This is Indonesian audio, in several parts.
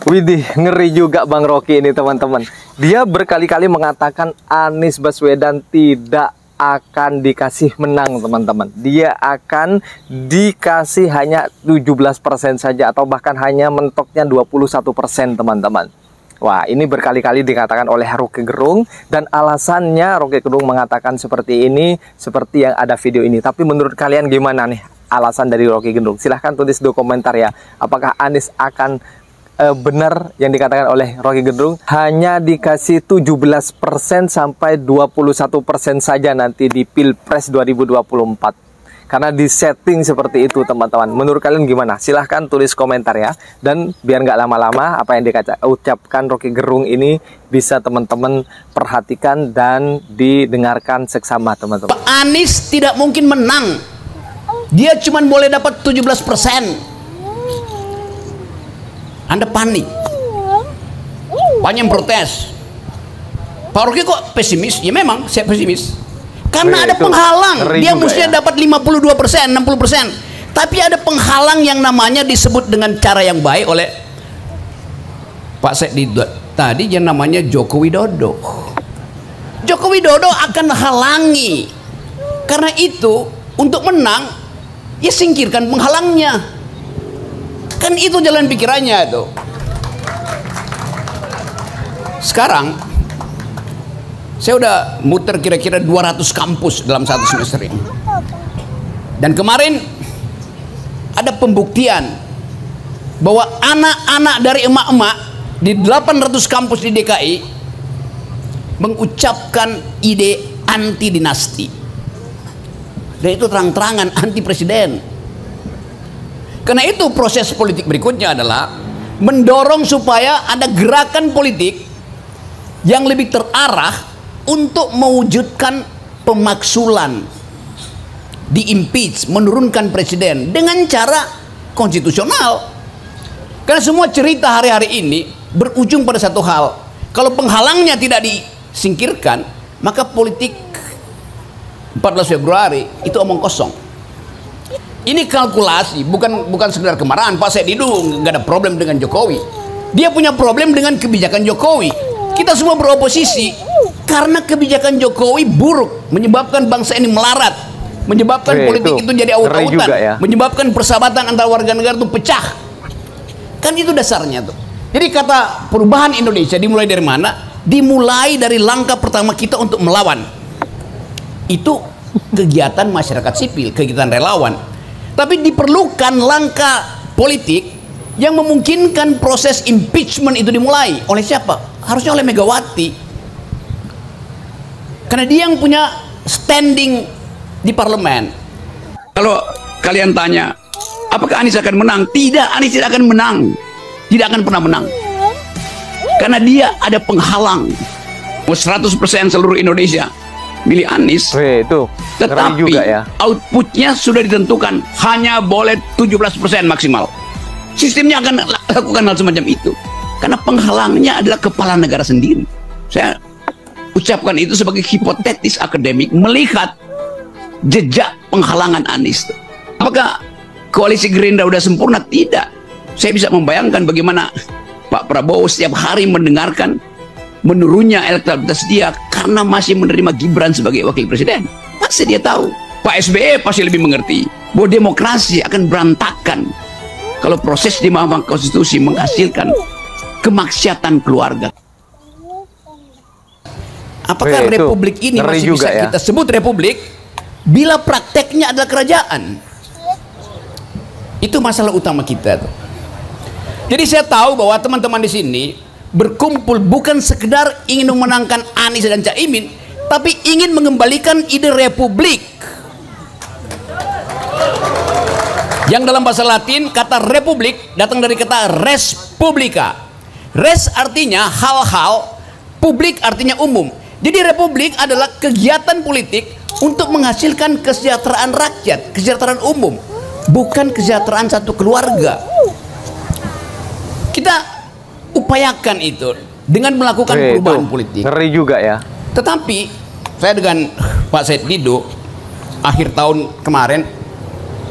Widih, ngeri juga Bang Rocky ini teman-teman. Dia berkali-kali mengatakan Anies Baswedan tidak akan dikasih menang teman-teman. Dia akan dikasih hanya 17% saja atau bahkan hanya mentoknya 21% teman-teman. Wah, ini berkali-kali dikatakan oleh Rocky Gerung dan alasannya Rocky Gerung mengatakan seperti ini, seperti yang ada video ini. Tapi menurut kalian gimana nih alasan dari Rocky Gerung? Silahkan tulis di komentar ya. Apakah Anies akan benar yang dikatakan oleh Rocky Gerung hanya dikasih 17% sampai 21% saja nanti di Pilpres 2024? Karena di setting seperti itu teman-teman. Menurut kalian gimana? Silahkan tulis komentar ya. Dan biar nggak lama-lama apa yang diucapkan Rocky Gerung ini bisa teman-teman perhatikan dan didengarkan seksama teman-teman. Pak Anies tidak mungkin menang. Dia cuma boleh dapat 17%. Anda panik. Banyak yang protes. Pak Rocky kok pesimis? Ya memang saya pesimis. Karena ada penghalang. Dia mestinya dapat 52%, 60%. Tapi ada penghalang yang namanya disebut dengan cara yang baik oleh Pak Sekdi tadi yang namanya Joko Widodo. Joko Widodo akan halangi. Karena itu untuk menang ya singkirkan penghalangnya. Kan itu jalan pikirannya itu. Sekarang saya udah muter kira-kira 200 kampus dalam satu semester ini. Dan kemarin ada pembuktian bahwa anak-anak dari emak-emak di 800 kampus di DKI mengucapkan ide anti dinasti. Dan itu terang-terangan anti presiden. Karena itu proses politik berikutnya adalah mendorong supaya ada gerakan politik yang lebih terarah untuk mewujudkan pemaksulan, di-impeach, menurunkan presiden dengan cara konstitusional. Karena semua cerita hari-hari ini berujung pada satu hal. Kalau penghalangnya tidak disingkirkan, maka politik 14 Februari itu omong kosong. Ini kalkulasi, bukan sekedar kemarahan. Pak Sekdi nggak ada problem dengan Jokowi. Dia punya problem dengan kebijakan Jokowi. Kita semua beroposisi karena kebijakan Jokowi buruk, menyebabkan bangsa ini melarat, menyebabkan politik itu jadi aut-autan, ya? Menyebabkan persahabatan antar warga negara itu pecah. Kan itu dasarnya tuh. Jadi kata perubahan Indonesia dimulai dari mana? Dimulai dari langkah pertama kita untuk melawan. Itu kegiatan masyarakat sipil, kegiatan relawan. Tapi diperlukan langkah politik yang memungkinkan proses impeachment itu dimulai. Oleh siapa? Harusnya oleh Megawati. Karena dia yang punya standing di parlemen. Kalau kalian tanya, apakah Anies akan menang? Tidak, Anies tidak akan menang. Tidak akan pernah menang. Karena dia ada penghalang. 100% seluruh Indonesia milih Anies. Tetapi juga ya. Outputnya sudah ditentukan. Hanya boleh 17% maksimal. Sistemnya akan lakukan hal semacam itu. Karena penghalangnya adalah kepala negara sendiri. Saya ucapkan itu sebagai hipotetis akademik melihat jejak penghalangan Anies. Apakah koalisi Gerindra sudah sempurna? Tidak. Saya bisa membayangkan bagaimana Pak Prabowo setiap hari mendengarkan menurunnya elektabilitas dia karena masih menerima Gibran sebagai wakil presiden. Pasti dia tahu. Pak SBY pasti lebih mengerti bahwa demokrasi akan berantakan kalau proses di Mahkamah Konstitusi menghasilkan kemaksiatan keluarga. Apakah republik ini masih bisa kita sebut republik bila prakteknya adalah kerajaan? Itu masalah utama kita tuh. Jadi saya tahu bahwa teman-teman di sini berkumpul bukan sekedar ingin memenangkan Anies dan Caimin, tapi ingin mengembalikan ide republik. Yang dalam bahasa Latin kata republik datang dari kata res publica. Res artinya hal-hal, publik artinya umum. Jadi republik adalah kegiatan politik untuk menghasilkan kesejahteraan rakyat, kesejahteraan umum, bukan kesejahteraan satu keluarga. Kita upayakan itu dengan melakukan perubahan politik. Ngeri juga ya. Tetapi saya dengan Pak Sekdi akhir tahun kemarin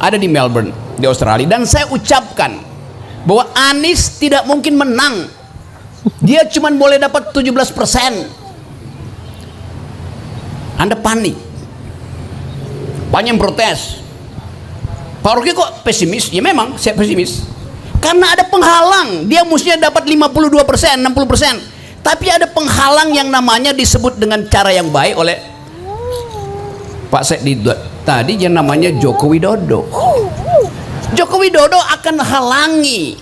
ada di Melbourne di Australia, dan saya ucapkan bahwa Anies tidak mungkin menang. Dia cuma boleh dapat 17%. Anda panik. Banyak yang protes. Pak Rocky kok pesimis? Ya memang saya pesimis. Karena ada penghalang. Dia mestinya dapat 52%, 60%. Tapi ada penghalang yang namanya disebut dengan cara yang baik oleh Pak Sekdi tadi, yang namanya Joko Widodo. Joko Widodo akan halangi.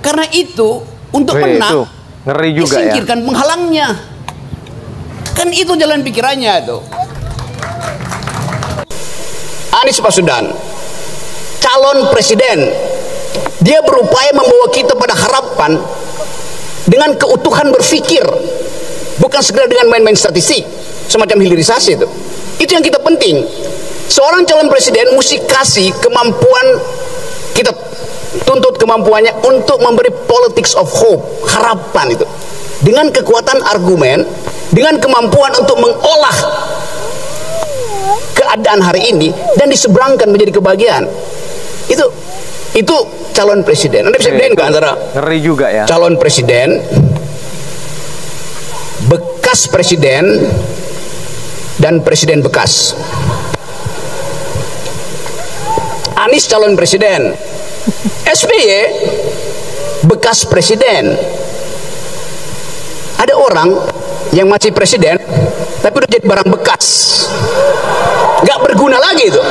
Karena itu untuk menang, ngeri juga disingkirkan penghalangnya. Kan itu jalan pikirannya tuh. Anies Baswedan, calon presiden, dia berupaya membawa kita pada harapan dengan keutuhan berpikir, bukan sekedar dengan main-main statistik semacam hilirisasi itu. Itu yang kita penting. Seorang calon presiden mesti kasih kemampuan, kita tuntut kemampuannya untuk memberi politics of hope, harapan itu, dengan kekuatan argumen, dengan kemampuan untuk mengolah keadaan hari ini dan diseberangkan menjadi kebahagiaan. Itu calon presiden. Anda bisa bedain nggak antara ngeri juga ya, calon presiden, bekas presiden, dan presiden bekas? Anies calon presiden, SBY bekas presiden. Ada orang yang masih presiden tapi udah jadi barang bekas, nggak berguna lagi itu.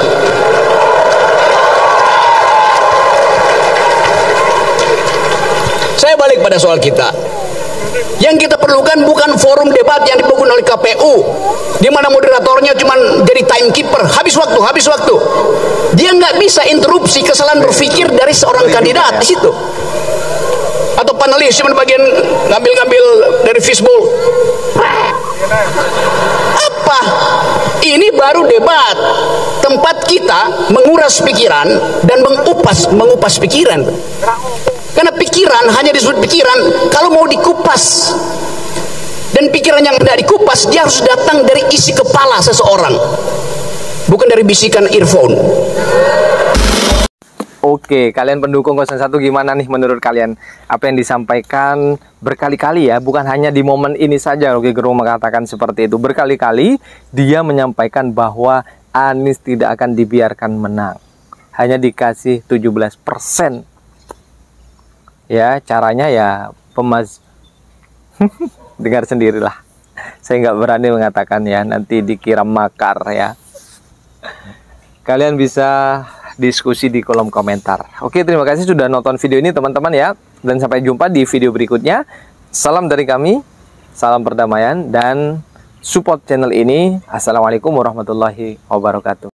Saya balik pada soal kita. Yang kita perlukan bukan forum debat yang dibangun oleh KPU, di mana moderatornya cuma jadi timekeeper, habis waktu. Dia nggak bisa interupsi kesalahan berpikir dari seorang kandidat di situ. Atau panelis cuma bagian ngambil dari fishbowl. Apa? Ini baru debat, tempat kita menguras pikiran dan mengupas pikiran. Karena pikiran hanya disebut pikiran kalau mau dikupas. Dan pikiran yang tidak dikupas, dia harus datang dari isi kepala seseorang, bukan dari bisikan earphone. Oke, kalian pendukung 01 gimana nih menurut kalian? Apa yang disampaikan berkali-kali ya, bukan hanya di momen ini saja Rocky Gerung mengatakan seperti itu. Berkali-kali dia menyampaikan bahwa Anies tidak akan dibiarkan menang. Hanya dikasih 17%. Ya, caranya ya dengar sendirilah. Saya nggak berani mengatakan ya, nanti dikira makar ya. Kalian bisa diskusi di kolom komentar. Oke, terima kasih sudah nonton video ini teman-teman ya. Dan sampai jumpa di video berikutnya. Salam dari kami, salam perdamaian, dan support channel ini. Assalamualaikum warahmatullahi wabarakatuh.